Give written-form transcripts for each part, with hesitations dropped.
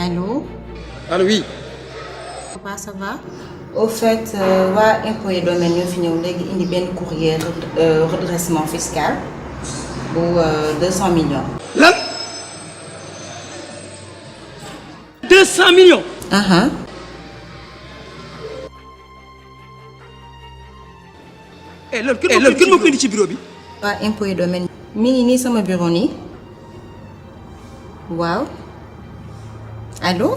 Allô? Allô, oui. Papa, ça va? Au fait, waa impôt et domaine ñoo fi ñëw léegi indi benn courrier redressement fiscal bu 200 millions. Lan 200 millions. loolu kenn moo ko indi ci bureau bi. waa impôt et domaine. mi ngi nii sama bureau nii. waaw. Allô?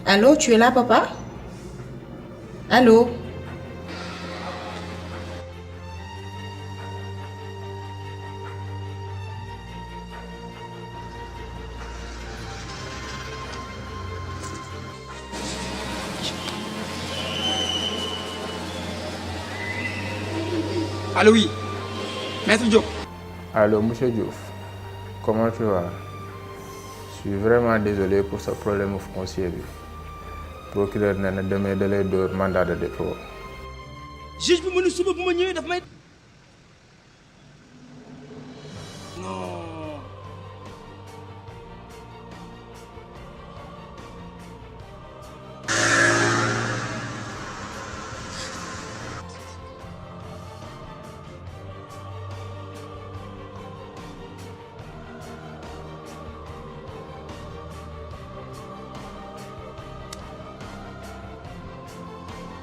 Allô, tu es là, papa? Allô? Allô, oui. Maître Diop. Allô, monsieur Diouf. Comment tu vas? Je suis vraiment désolé pour ce problème foncier. Procureur nee na demee da lay door mandat de dépôt. Juge bi mu ne suba bu ma ñëwee daf may. non.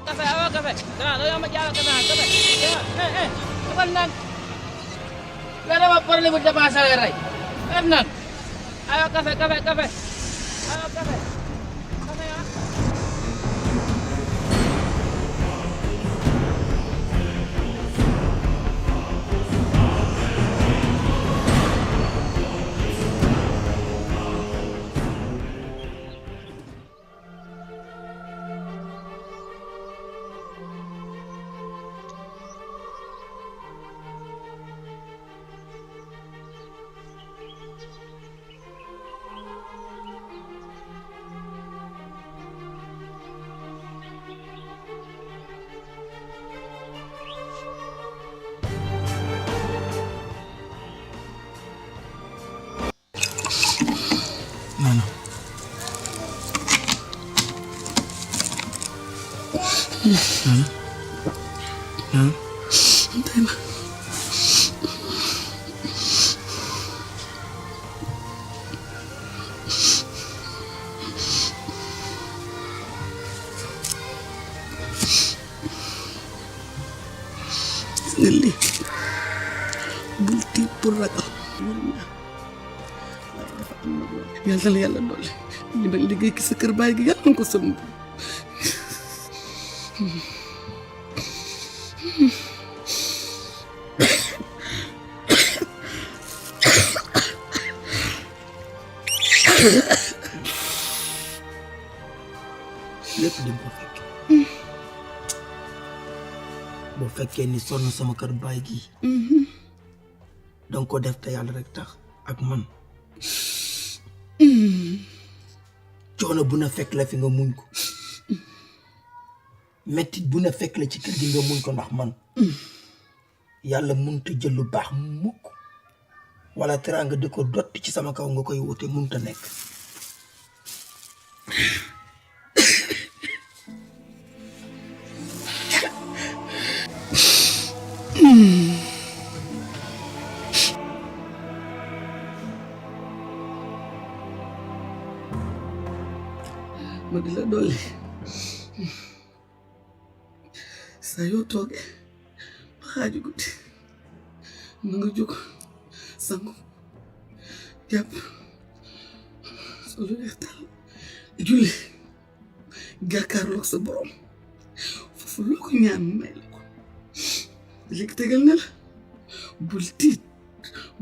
Café, awa café. Kena, lo yang majalah kena café. Kapan nang? Ada apa problem di pasar rai? Nang. Ayo café. Ayo café. Café ya. Ngelli bul tiit pour ragal yàlla na yàlla dolli li ma liggéey ki sa kër baay gi yàlla na ko sëmb lépp di ko fekk boo fekkee ni sonn sama kër baay gi danga ko def te yàlla rek tax ak man coono bu na fekk la fi nga muñ ko mettit bu na fekk la ci kër gi nga muñ ko ndax man yàlla mënut a jël lu baax mukk wala teraanga di ko dotti ci sama kaw nga koy wute mënut a nekk ma di la dolli saa yoo toogee ba xaaju guddi na nga jóg sangu jàpp solu weex tal julli jàkkaarloog sa borom foofu loo ko ñaan may la ko léegi tegal na la bul tiit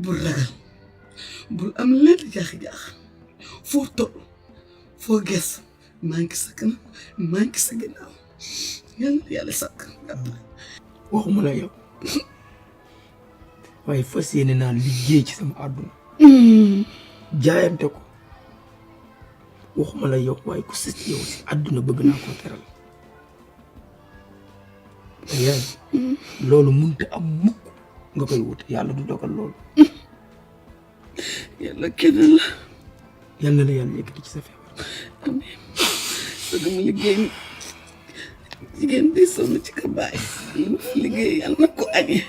bul ragal bul am lenn jaax-jaax foo toll foo gees maa ngi sa kanam maa ngi sa ginnaaw yàlla sàkk waxuma la yow waaye fas yéene naa liggéey ci sama àdduna jaayante ko waxuma la yow waaye ku sës yow si àdduna bëgg naa koo teral yaay loolu mënut a am mukk nga koy wute yàlla du dogal loolu yàlla kenn la yàlla na la yàlla yëkkati ci sa feebar bëgg mu liggéey ni jigéen di sonn ci kër baay li mu fi liggéey yàlla na ko añee.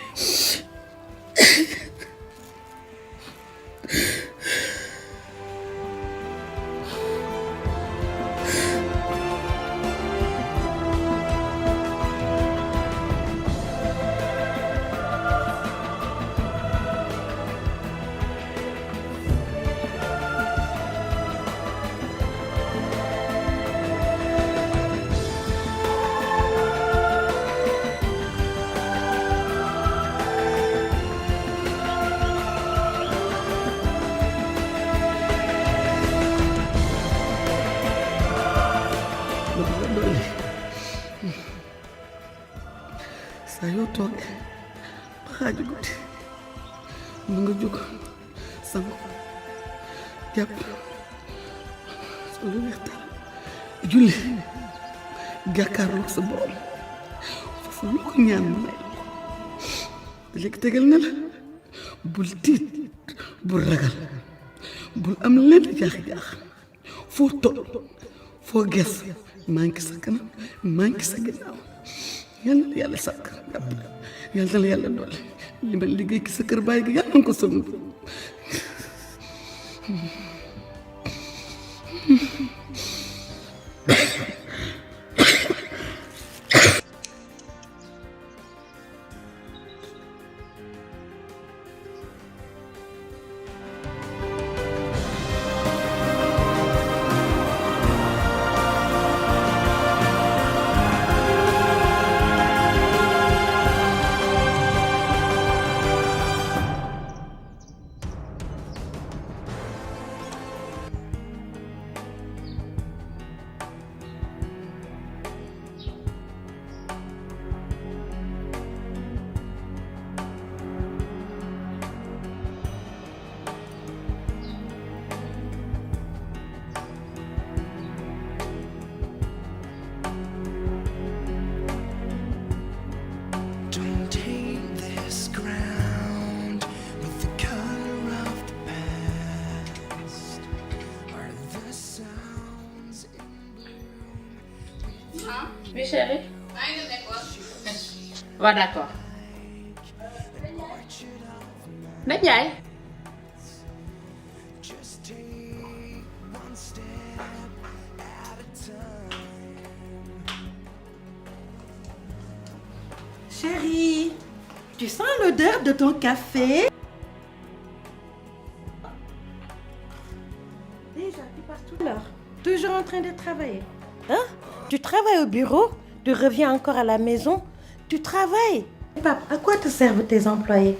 saa yoo toogee ba xaaju guddi mu nga jóg sangu jàpp solu wextaan julli jàkkaarloog sa borom foofu loo ko ñaan mu may léegi tegal na la bul tiit bul ragal bul am lenn jaax-jaax foo toll foo ges maa ngi sa kanam maa ngi sa ginnaaw yàlla na yàlla sàkk yàlla na yàlla doole li ma liggéey ki sa kër baay gi yàlla na ko sonn. Oui, chérie. Ouais, d'accord. Ndiaye. Chérie, tu sens l'odeur de ton café? Déjà, tu pars tout l'heure. Toujours en train de travailler. Hein? Tu travailles au bureau, tu reviens encore à la maison, tu travailles. Pape, à quoi te servent tes employés?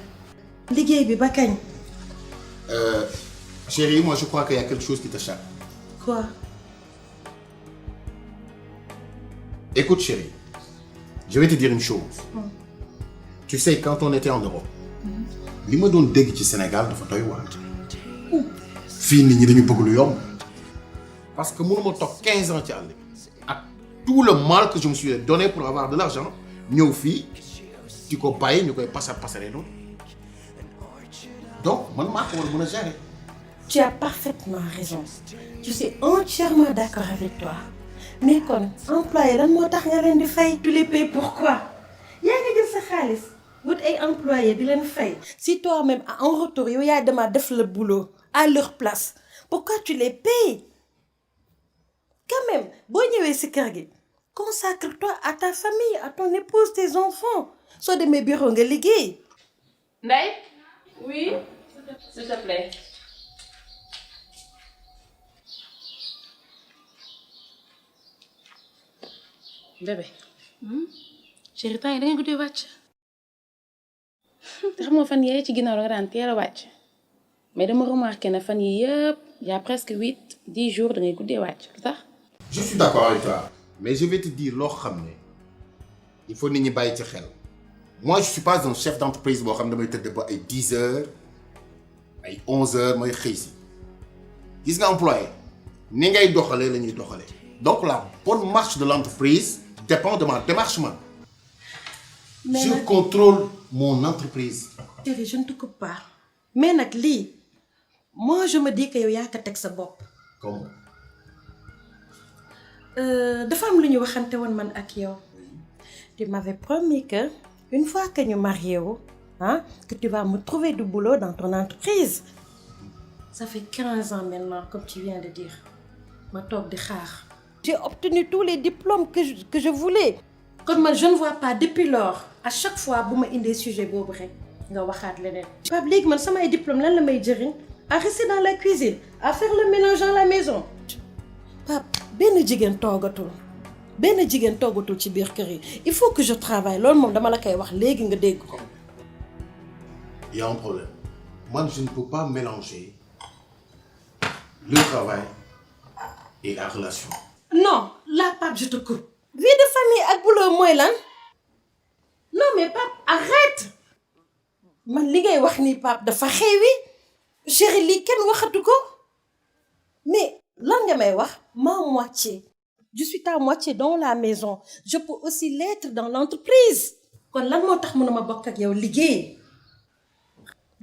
Liggéey bi ba kañ? Chérie, moi je crois qu'il y a quelque chose qui t'échappe. Quoi? Écoute chérie, je vais te dire une chose. Tu sais, quand on était en Europe, li ma doon dégg ci Sénégal dafa doy waar. Fii nit ñi dañu bëgg lu yomb. Parce que mënuma toog 15 ans ci àll bi ak tout le mal que je me suis donné pour avoir de l'argent ñëw fii di ko bàyyi ñu koy passer noonu. Donc man maa ko war a mën a gérer. Tu as parfaitement raison. Je suis entièrement d'accord avec toi. Mais kon employé lan moo tax nga leen di fay? Tu les payes pourquoi? Yaa ngi jël sa xaalis wut ay employé di leen fay. Si toi-même en retour yow yaa dema def le boulot à leur place, pourquoi tu les payes? Quand même boo ñëwee si kër gi consacre-toi à ta famille, à ton épouse, tes enfants. Soo demee bureau nga liggéey. Ndeye? Oui? S'il te plaît. Bébé. Chérie, temps yi da nga guddee wàcc. te xam nga fan yee ci ginnaaw da nga daan teel a wàcc. mais dama remarqué ne fan yi yëpp y a presque 8-10 jours da ngay guddee wàcc lu tax. Je suis d'accord avec toi. Mais je vais te dire loo xam ne il faut nit ñi bàyyi ci xel. Moi je suis pas un chef d'entreprise boo xam ne damay tëdd ba ay 10 heures ay 11 heures mooy xëy si. Gis nga employé ni ngay doxalee la ñuy doxalee. Donc la bonne marche de l'entreprise dépend de ma démarche man. Mais je contrôle mon entreprise. Chérie, je ne te coupe pas. Mais nag lii moi je me dis que yow yaa ko teg sa bopp. Comment? dafa am lu ñu waxante woon man ak yow. Tu m'avais promis que une fois que ñu marié wu que tu vas me trouver du boulot dans ton entreprise. Ça fait 15 ans maintenant comme tu viens de dire ma toog di xaar. J'ai obtenu tous les diplômes que je voulais. Kon man je ne vois pas depuis lors à chaque fois bu ma indee sujet boobu rek nga waxaat leneen. Pape léegi man samay diplôme lan la may jëriñ à rester dans la cuisine à faire le ménage dans la maison. Pape benn jigéen toogatul ci biir kër yi il faut que je travaille loolu moom dama la koy wax léegi nga dégg ko. Il y a un problème. Moi, je ne peux pas mélanger le travail et la relation. Non, là, Pape, je te coupe. Vie de famille ak boulot mooy lan? Non, mais Pape, arrête! Man li ngay wax ni Pape dafa xewi. Chérie, lii kenn waxatu ko. Mais lan nga may wax? Ma moitié. Je suis ta moitié dans la maison. Je peux aussi l'être dans l'entreprise. Kon lan moo tax mënuma bokk ak yow liggéey?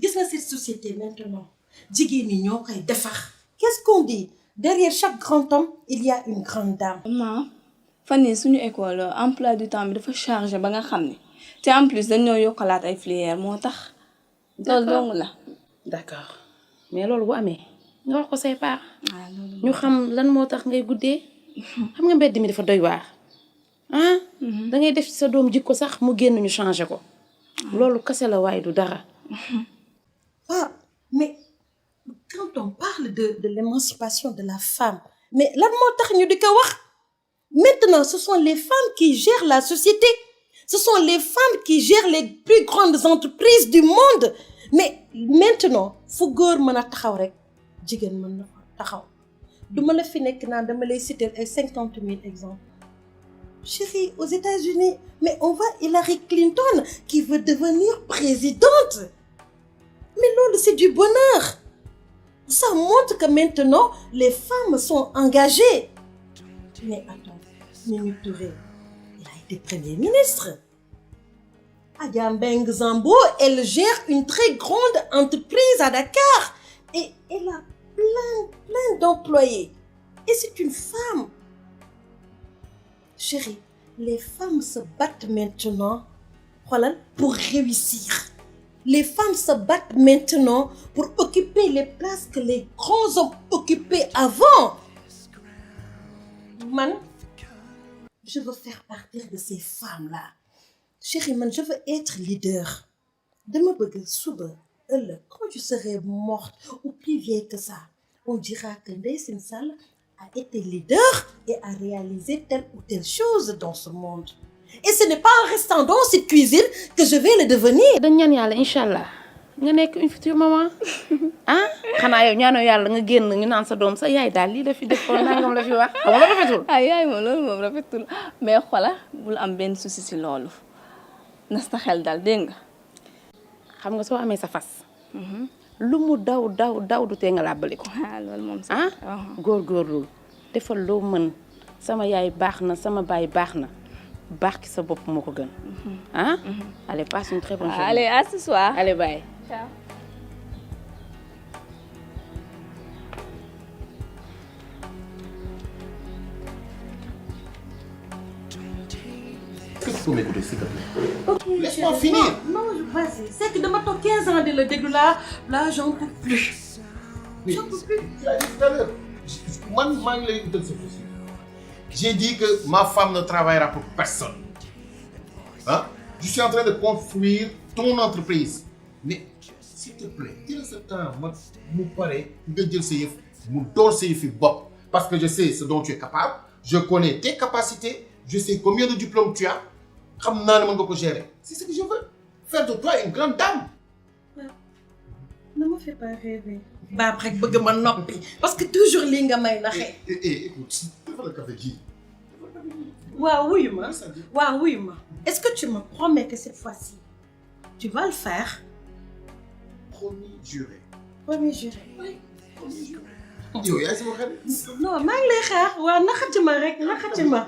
Gis nga cette société maintenant jigéen ñi ñoo koy defar. Qu'est-ce qu'on dit? Derrière chaque grand homme il y a une grande dame. Maman fan yii suñu école emploi du temps bi dafa chargé ba nga xam ne te en plus dañoo yokkalaat ay filières moo tax. loolu dong la. d'accord mais loolu bu amee nga wax ko say parents. ñu xam lan moo tax ngay guddee. xam nga mbedd mi dafa doy waar. da ngay def ci sa doom jikko sax mu génn ñu changé ko. loolu kese la waaye du dara. Ah, mais quand on parle de l'émancipation de la femme, mais lan moo tax ñu di ko wax? Maintenant, ce sont les femmes qui gèrent la société. Ce sont les femmes qui gèrent les plus grandes entreprises du monde. Mais maintenant, fu góor mën a taxaw rek jigéen mën na taxaw. Duma la fi nekk naan dama lay citer ay 50 000 exemples. Chérie, aux États-Unis, mais on voit Hillary Clinton qui veut devenir présidente. Mais loolu c'est du bonheur. Ça montre que maintenant les femmes sont engagées. Mais attends, Mimi Touré, il a été Premier ministre. Adja Mbengue Zambo, elle gère une très grande entreprise à Dakar et elle a plein d'employés. Et c'est une femme. Chérie, les femmes se battent maintenant pour réussir. Les femmes se battent maintenant pour occuper les places que les grands hommes occupaient avant. Man, je veux faire partie de ces femmes-là. Chérie, man, je veux être leader. Demain, suba, quand je serai morte ou plus vieille que ça, on dira que Ndeye Sine Sall a été leader et a réalisé telle ou telle chose dans ce monde. Et ce n'est pas en restant dans cette cuisine que je vais le devenir. dañ ñaan yàlla incha allah nga nekk une future maman xanaa yow ñaanoo yàlla nga génn ñu naan sa doom sa yaay daal lii la fi def wala nangam la fi wax xam nga rafetul. yaay moom loolu moom rafetul mais xola bul am benn souci si loolu na sa xel daal dégg nga. xam nga soo amee sa fas. lu mu daw du tee nga làbbali ko. loolu moom sax góorgóorlu defal loo mën sama yaay baax na sama baay baax na. baax ki sa bopp moo ko gën. Allez, passe une très bonne journée. Allez, à ce soir. Allez, bye. Ciao. Est-ce que tu peux m'écouter, s'il te plaît? Ok, laisse-moi finir. Non, vas-y. C'est que dama toog 15 ans de le déglu là, j'en peux plus. J'en peux plus. Tu l'as dit tout à l'heure. Moi, je l'ai écouté ce souci. J'ai dit que ma femme ne travaillera pour personne. Je suis en train de construire ton entreprise. Mais, s'il te plaît, dis-le ce temps, moi, je parais, je vais dire ce parce que je sais ce dont tu es capable, je connais tes capacités, je sais combien de diplômes tu as, je sais gérer. C'est ce que je veux. Faire de toi une grande dame. Ne me fais pas rêver. Bah, après, je veux m'en parce que toujours, les gens écoute, le café qui. Oui, ma. Est-ce que tu me promets que cette fois-ci, tu vas le faire? Promis, juré. Promis, juré. Oui, promis, juré. Yo, yaa ngi sama xel. Non, maa ngi lay xaar. Waaw, naxati ma.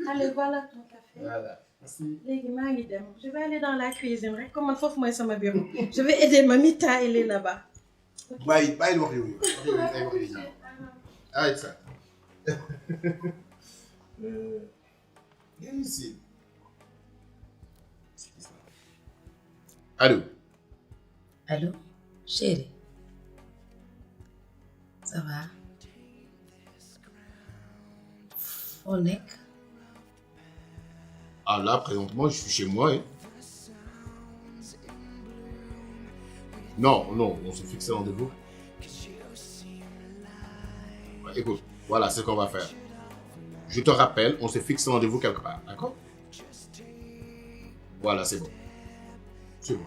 Allez, voilà ton café. Voilà. Merci. Léegi maa ngi dem. Je vais aller dans la cuisine rek comme man foofu mooy sama bureau. Je vais aider Mamita, elle est là-bas. Bàyyi wax yooyu. Ay wax yi ñaaw. Ay ça. Viens ici. Allô? Allô, chérie. Ça va? Foo nekk? Ah là, présentement, je suis chez moi. Hein. Non, on se fixe un rendez-vous. Ouais, écoute, voilà, c'est ce qu'on va faire. Je te rappelle, on se fixe un rendez-vous quelque part, d'accord? Voilà, c'est bon. C'est bon.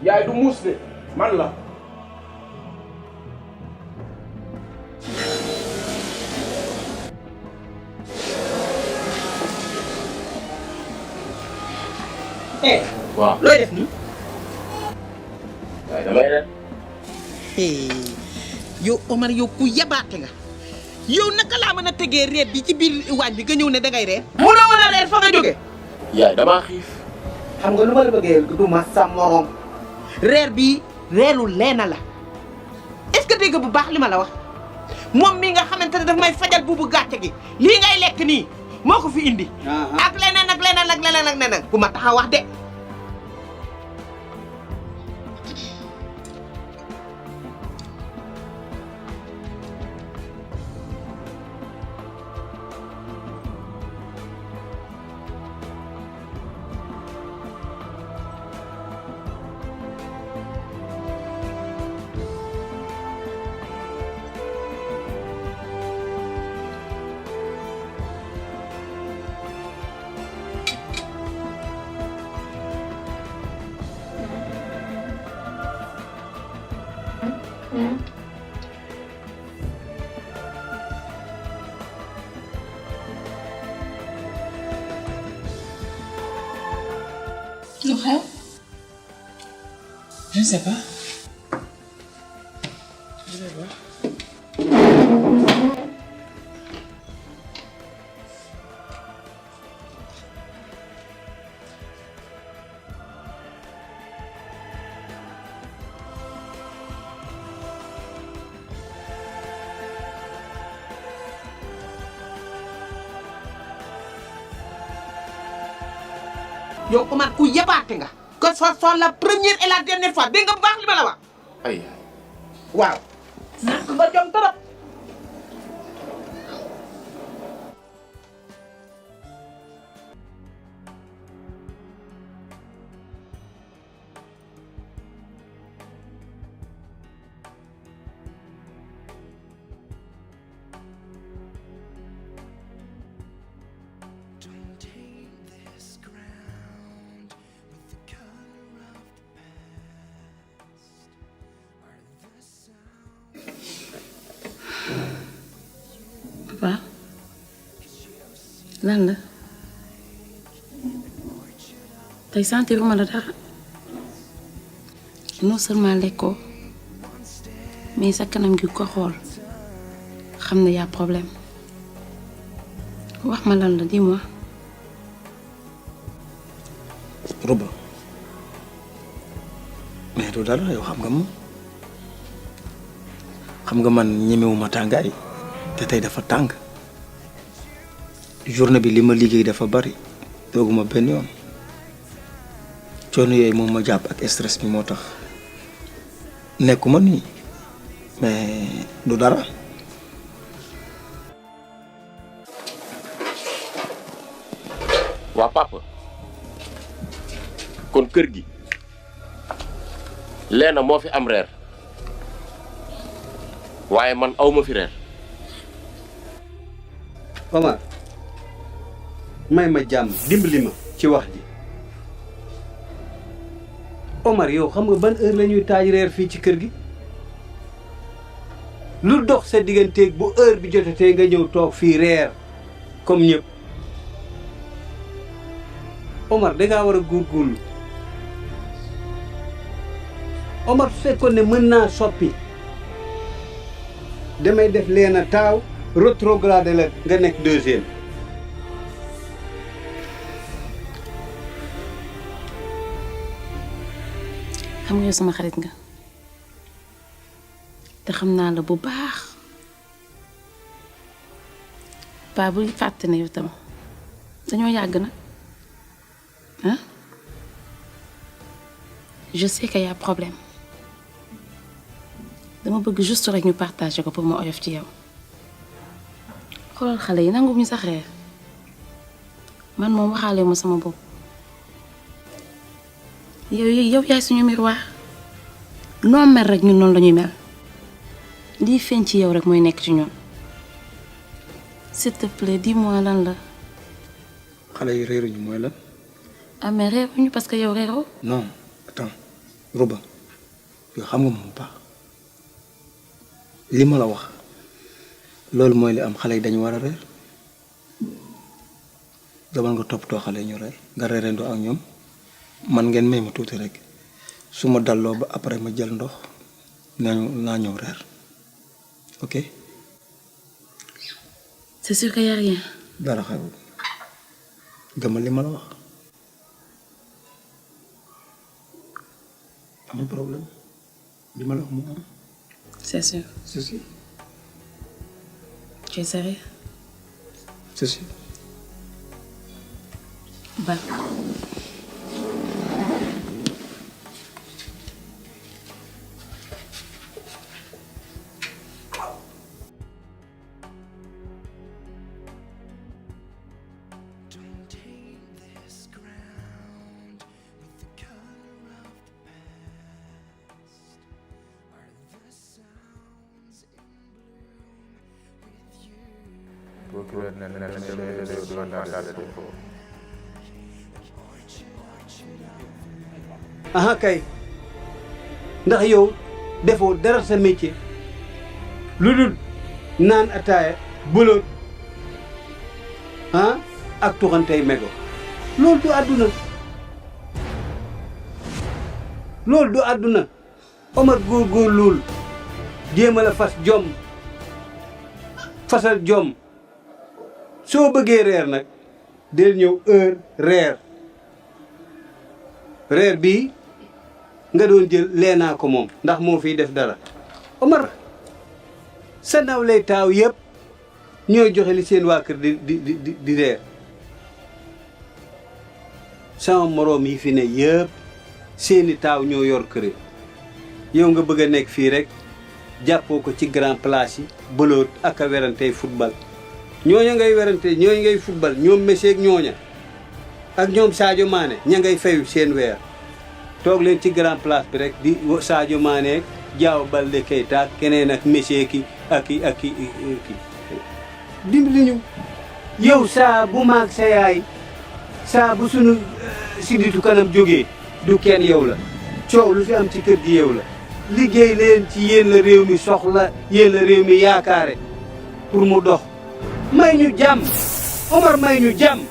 yaay du muus de man la. waaw looy def nii. waaye damay ren. yow Omar yow ku yabaate nga yow naka laa mën a tegee reer bi ci biir waañ bi nga ñëw ne dangay reer. munoo mën a reer fa nga jógee. yaay damaa xiif. xam nga lu ma la bëggee du ma sa morom reer bi reeru leena la est-ce que dégg bu baax li ma la wax moom mii nga xamante ne daf may fajal buubu gàcce gi lii ngay lekk nii moo ko fi indi. ak leneen ak leneen ak leneen ak leneen ku ma tax a wax de. lu xew. Je ne sais pas. Je vais voir. yow Omar ku yabaate nga. que ce soit la première et la dernière fois dégg nga bu baax li ma la wax. ay waaw. ñàkk nga jom trop. Papa lan la tey sentiruma la dara non seulement lekkoo mais sa kanam gi ko xool xam ne y'a problème wax ma lan la dis-moi. Ruba mais du dara yow xam nga moom xam nga man ñemewuma tàngaay te tey dafa tàng journée bi li ma liggéey dafa bari tooguma benn yoon coono yooyu moom ma jàpp ak stress bi moo tax nekkuma nii mais du dara. waa papa kon kër gi leena moo fi am reer waaye man awma fi reer. Omar may ma jàmm dimbali ma ci wax ji Omar yow xam nga ban heure la ñuy taaj reer fii ci kër gi lu dox sa digganteeg bu heure bi jotatee nga ñëw toog fii reer comme ñëpp Omar dangaa war a góorgóorlu Omar su fekkoon ne mën naa soppi damay def Léna taaw rétrograde la nga nekk deuxième. xam nga yow sama xarit nga te xam naa la bu baax paa bu fàtte ne yow tam dañoo yàgg nag ah je sais que y a problème dama bëgg juste rek ñu partager ko pour ma oyof ci yow xoolal xale yi nangu ñu sax reer man moom waxaale ma sama bopp yow yaay suñu miroir noo mel rek ñun noonu la ñuy mel lii feeñ ci yow rek mooy nekk ci ñun s'il te plaît dis-moi lan la. xale yi réeruñu mooy lan. ah mais réeruñu parce que yow réeroo. non attends Ruba yow xam nga moom baax li ma la wax loolu mooy li am xale yi dañu war a reer demal nga toppatoo xale yi ñu reer nga reerandoo ak ñoom. man ngeen may ma tuuti rek su ma dalloo ba après ma jël ndox naa ñëw reer ok. c'est sûr que y a rien. dara xewul gëmal li ma la wax amul problème li ma la wax moo am. c'est sûr. c'est sûr. tu es sérieux. c'est sûr. Bah. procureur ne demee mandat de dépôt. aha kay ndax yow defoo dara sa métier lu dul naan ataaya bëloot ah ak tuxantey mego loolu du àdduna loolu du àdduna Omar góor lool jéem a la fas jom fasal jom soo bëggee reer nag del ñëw heure reer bii nga doon jël Léna ko moom ndax moo fiy def dara Omar sa nawlay taaw yëpp ñooy joxe li seen waa kër di reer sama moroom yi fi ne yëpp seeni taaw ñoo yor kër yow nga bëgg a nekk fii rek jàppoo ko ci grand place yi bëloot ak a werantey football ñooña ngay werante ñooñu ngay football ñoom Messi ak ñooña ak ñoom Sadio Mané ña ngay fayu seen weer toog leen ci grand place bi rek di Sadio Mané Diao Baldé Keita ak keneen ak Messi ki ak dimbali ñu yow saa bu maag sa yaay saa bu sunu sidditu kanam jógee du kenn yow la coow lu fi am ci kër gi yow la liggéey leen ci yéen la réew mi soxla yéen la réew mi yaakaare pour mu dox may ñu jàmm Omar may ñu jàmm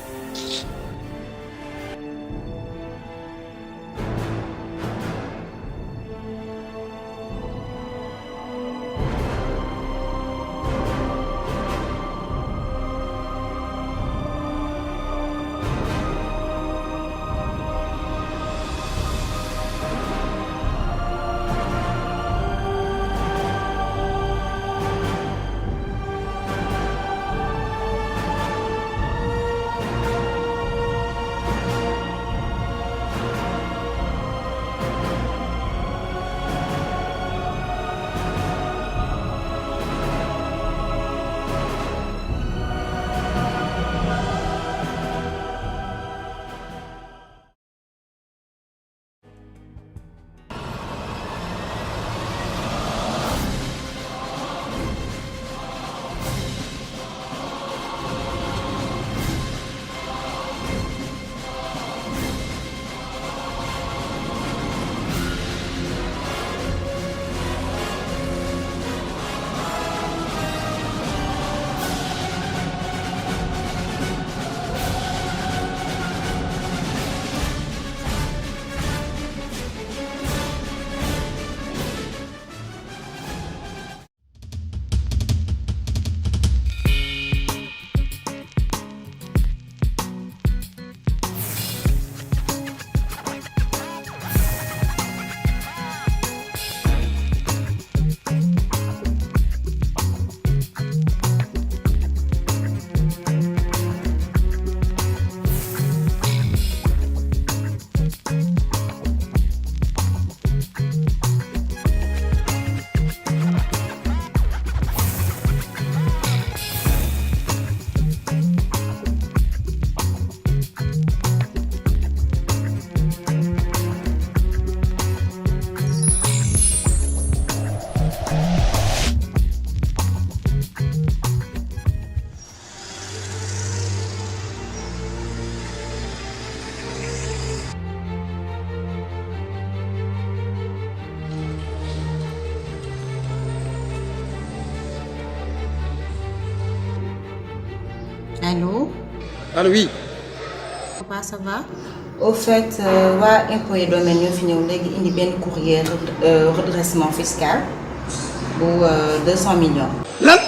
Allô? Allô, oui. Papa, ça va? Au fait, waa impôt et domaine ñoo fi ñëw léegi indi benn courrier redressement fiscal bu 200 millions. Lan?